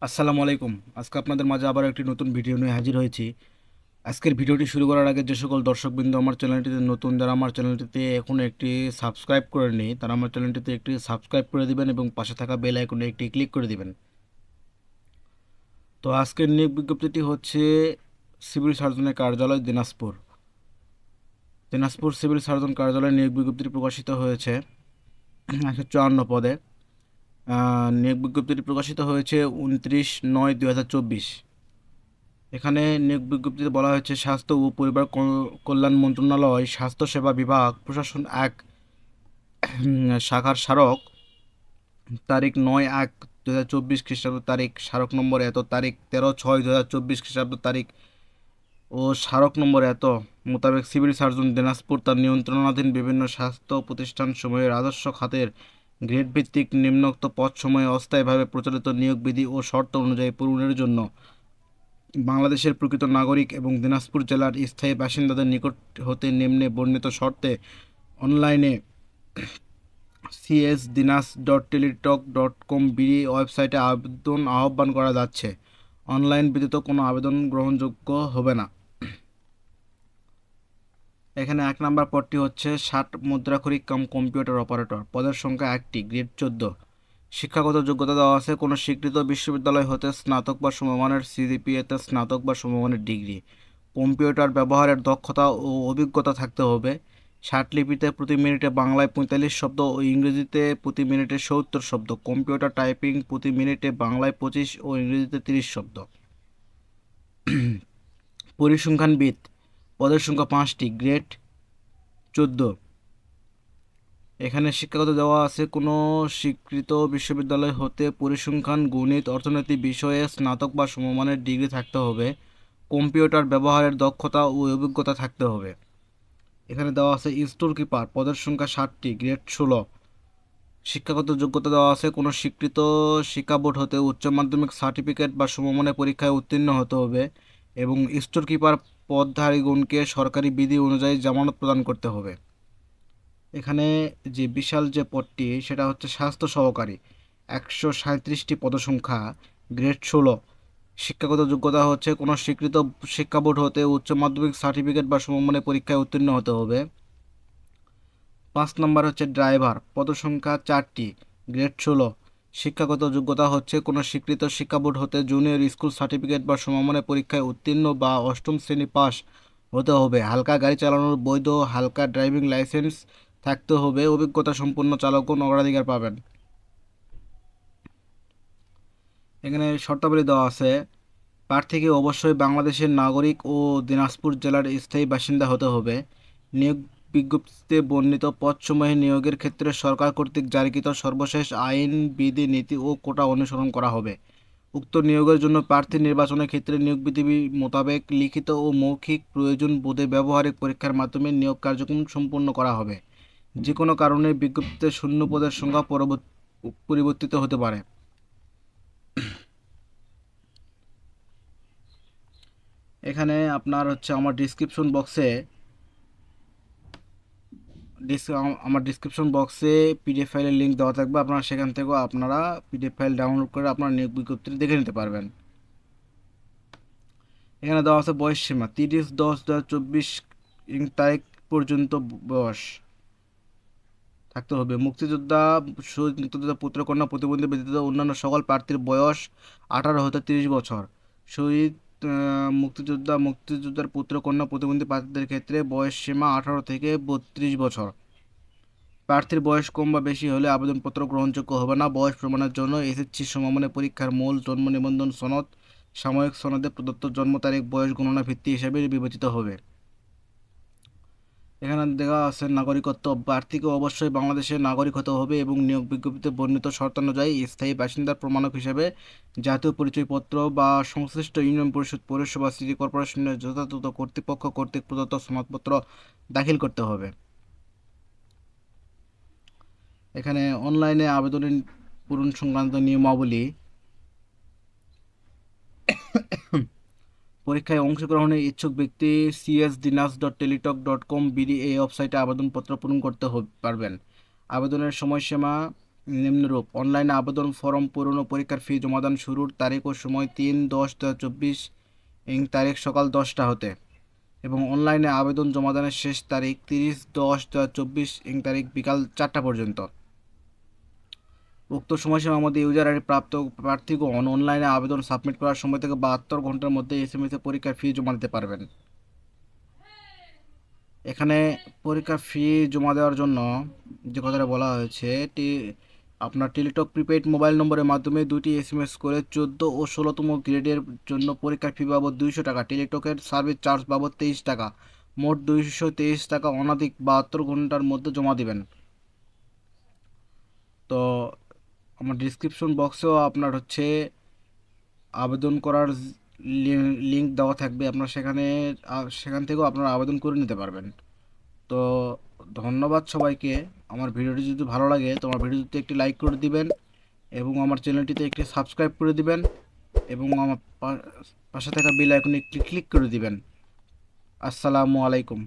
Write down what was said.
আসসালামু আলাইকুম। আজকে আপনাদের মাঝে আবার একটি নতুন ভিডিও নিয়ে হাজির হয়েছি। আজকের ভিডিওটি শুরু করার আগে যে সকল দর্শকবৃন্দ আমার চ্যানেলটিতে নতুন, যারা আমার চ্যানেলটিতে এখনও একটি সাবস্ক্রাইব করেননি, তারা আমার চ্যানেলটিতে একটি সাবস্ক্রাইব করে দিবেন এবং পাশে থাকা বেল আইকনে একটি ক্লিক করে দিবেন। তো আজকের নিয়োগ বিজ্ঞপ্তিটি হচ্ছে সিভিল সার্জনের কার্যালয় দিনাজপুর। দিনাজপুর সিভিল সার্জন কার্যালয়ে নিয়োগ বিজ্ঞপ্তিটি প্রকাশিত হয়েছে 154 পদে। নিয়োগ বিজ্ঞপ্তিটি প্রকাশিত হয়েছে 29/9/2024। এখানে নিয়োগ বিজ্ঞপ্তিতে বলা হয়েছে স্বাস্থ্য ও পরিবার কল্যাণ মন্ত্রণালয় স্বাস্থ্যসেবা বিভাগ প্রশাসন 1 শাখার স্মারক তারিখ 9/1/2024 খ্রিস্টাব্দ তারিখ, স্মারক নম্বর এত তারিখ 13/6/2024 খ্রিস্টাব্দ তারিখ ও স্মারক নম্বর এত মোতাবেক সিভিল সার্জন দিনাজপুর তার নিয়ন্ত্রণাধীন বিভিন্ন স্বাস্থ্য প্রতিষ্ঠানসমূহের রাজস্ব খাতের গ্রেড ভিত্তিক নিম্নোক্ত পদসমূহে অস্থায়ীভাবে প্রচলিত নিয়োগ বিধি ও শর্ত অনুযায়ী পূরণের জন্য বাংলাদেশের প্রকৃত নাগরিক এবং দিনাজপুর জেলার স্থায়ী বাসিন্দাদের নিকট হতে নিম্নে বর্ণিত শর্তে অনলাইনে cs.dinas.teletalk.com বিডি ওয়েবসাইটে আবেদন আহ্বান করা যাচ্ছে। অনলাইন ব্যতীত কোনো আবেদন গ্রহণযোগ্য হবে না। এখানে 1 নম্বর পদটি হচ্ছে 60 মুদ্রাক্ষরিক কাম কম্পিউটার অপারেটর। পদের সংখ্যা 1টি, গ্রেড 14। শিক্ষাগত যোগ্যতা দেওয়া আছে কোনো স্বীকৃত বিশ্ববিদ্যালয় হতে স্নাতক বা সমমানের সিজিপিএতে স্নাতক বা সমমানের ডিগ্রি। কম্পিউটার ব্যবহারের দক্ষতা ও অভিজ্ঞতা থাকতে হবে। লিপিতে প্রতি মিনিটে বাংলায় 45 শব্দ ও ইংরেজিতে প্রতি মিনিটে 70 শব্দ। কম্পিউটার টাইপিং প্রতি মিনিটে বাংলায় 25 ও ইংরেজিতে 30 শব্দ। পরিসংখ্যানবিদ পদের সংখ্যা 5টি, গ্রেড 14। এখানে শিক্ষাগত দেওয়া আছে কোনো স্বীকৃত বিশ্ববিদ্যালয় হতে পরিসংখ্যান, গণিত, অর্থনীতি বিষয়ে স্নাতক বা সমমানের ডিগ্রি থাকতে হবে। কম্পিউটার ব্যবহারের দক্ষতা ও অভিজ্ঞতা থাকতে হবে। এখানে দেওয়া আছে স্টোর কিপার। পদের সংখ্যা 60টি, গ্রেড 16। শিক্ষাগত যোগ্যতা দেওয়া আছে কোনো স্বীকৃত শিক্ষা বোর্ড হতে উচ্চ মাধ্যমিক সার্টিফিকেট বা সমমানের পরীক্ষায় উত্তীর্ণ হতে হবে এবং স্টোর কিপার পদধারীগণকে সরকারি বিধি অনুযায়ী জামানত প্রদান করতে হবে। এখানে যে বিশাল যে পদটি সেটা হচ্ছে স্বাস্থ্য সহকারী, 137টি পদসংখ্যা, গ্রেড 16। শিক্ষাগত যোগ্যতা হচ্ছে কোনো স্বীকৃত শিক্ষা বোর্ড হতে উচ্চ মাধ্যমিক সার্টিফিকেট বা সমমানের পরীক্ষায় উত্তীর্ণ হতে হবে। 5 নম্বর হচ্ছে ড্রাইভার। পদসংখ্যা 4টি, গ্রেড 16। শিক্ষাগত যোগ্যতা হচ্ছে কোনো স্বীকৃত শিক্ষা বোর্ড হতে জুনিয়র স্কুল সার্টিফিকেট বা সমমানের পরীক্ষায় উত্তীর্ণ বা 8ম শ্রেণী পাস হতে হবে। হালকা গাড়ি চালানোর বৈধ হালকা ড্রাইভিং লাইসেন্স থাকতে হবে। অভিজ্ঞতা সম্পন্ন চালকগণ অগ্রাধিকার পাবেন। এখানে শর্তাবলী দেওয়া আছে প্রার্থীকে অবশ্যই বাংলাদেশের নাগরিক ও দিনাজপুর জেলার স্থায়ী বাসিন্দা হতে হবে। নিয়োগ বিজ্ঞপ্তিতে বর্ণিত পদসমূহে নিয়োগের ক্ষেত্রে সরকার কর্তৃক জারিকৃত সর্বশেষ আইন, বিধি, নীতি ও কোটা অনুসরণ করা হবে। উক্ত নিয়োগের জন্য প্রার্থী নির্বাচনের ক্ষেত্রে নিয়োগ বিধি মোতাবেক লিখিত ও মৌখিক প্রয়োজন বোধে ব্যবহারিক পরীক্ষার মাধ্যমে নিয়োগ কার্যক্রম সম্পন্ন করা হবে। যে কোনো কারণে বিজ্ঞপ্তিতে শূন্য পদের সংখ্যা পরিবর্তিত হতে পারে। এখানে আপনার হচ্ছে আমার ডিসক্রিপশন বক্সে পিডিএফ ফাইলের লিঙ্ক দেওয়া থাকবে। আপনারা সেখান থেকেও আপনারা পিডিএফ ফাইল ডাউনলোড করে আপনারা নিয়োগ বিজ্ঞপ্তিটি দেখে নিতে পারবেন। এখানে দেওয়া আছে বয়স সীমা 30/10/2024 তারিখ পর্যন্ত বয়স থাকতে হবে। মুক্তিযোদ্ধা, শহীদ মুক্তিযোদ্ধা পুত্রকন্যা প্রতিবন্ধী ব্যতীত অন্যান্য সকল প্রার্থীর বয়স 18 হতে 30 বছর। শহীদ মুক্তিযোদ্ধার পুত্রকন্যা প্রতিবন্ধী প্রার্থীদের ক্ষেত্রে বয়স সীমা 18 থেকে 32 বছর। প্রার্থীর বয়স কম বা বেশি হলে আবেদনপত্র গ্রহণযোগ্য হবে না। বয়স প্রমাণের জন্য এসএসসি সমমানের পরীক্ষার মূল জন্ম নিবন্ধন সনদ, সাময়িক সনদে প্রদত্ত জন্ম তারিখ বয়স গণনা ভিত্তি হিসেবে বিবেচিত হবে। এখানে দেখা আছে নাগরিকত্ব। প্রার্থীকে অবশ্যই বাংলাদেশের নাগরিক হতে হবে এবং নিয়োগ বিজ্ঞপ্তিতে বর্ণিত শর্তানুযায়ী স্থায়ী বাসিন্দার প্রমাণক হিসেবে জাতীয় পরিচয়পত্র বা সংশ্লিষ্ট ইউনিয়ন পরিষদ, পৌরসভা, সিটি কর্পোরেশনের যথাযথ কর্তৃপক্ষ কর্তৃক প্রদত্ত সনদপত্র দাখিল করতে হবে। এখানে অনলাইনে আবেদনের পূরণ সংক্রান্ত নিয়মাবলী। পরীক্ষায় অংশগ্রহণের ইচ্ছুক ব্যক্তি cs.dinas.teletalk.com বিডি এই ওয়েবসাইটে আবেদনপত্র পূরণ করতে পারবেন। আবেদনের সময়সীমা নিম্নরূপ: অনলাইনে আবেদন ফরম পূরণ ও পরীক্ষার ফি জমাদান শুরুর তারিখ ও সময় 3/10/2024 তারিখ সকাল 10টা হতে, এবং অনলাইনে আবেদন জমাদানের শেষ তারিখ 30/10/2024 তারিখ বিকাল 4টা পর্যন্ত। উক্ত সময়সীমার মধ্যে ইউজার আইডি প্রাপ্ত প্রার্থীগণ অনলাইনে আবেদন সাবমিট করার সময় থেকে 72 ঘন্টার মধ্যে এসএমএস এ পরীক্ষার ফি জমা দিতে পারবেন। এখানে পরীক্ষার ফি জমা দেওয়ার জন্য যে কথাটা বলা হয়েছে, আপনার টেলিটক প্রিপেইড মোবাইল নম্বরের মাধ্যমে 2টি এসএমএস করে 14 ও 16তম গ্রেডের জন্য পরীক্ষার ফি বাবদ 200 টাকা, টেলিটকের সার্ভিস চার্জ বাবদ 23 টাকা, মোট 223 টাকা অনধিক 72 ঘন্টার মধ্যে জমা দিবেন। তো আমার ডিসক্রিপশন বক্সেও আপনার হচ্ছে আবেদন করার লিঙ্ক দেওয়া থাকবে, আপনার সেখান থেকেও আপনারা আবেদন করে নিতে পারবেন। তো ধন্যবাদ সবাইকে। আমার ভিডিওটি যদি ভালো লাগে তো আমার ভিডিওটিতে একটি লাইক করে দিবেন এবং আমার চ্যানেলটিতে একটি সাবস্ক্রাইব করে দিবেন এবং আমার পাশে থাকা বেল আইকনে একটি ক্লিক করে দিবেন। আসসালামু আলাইকুম।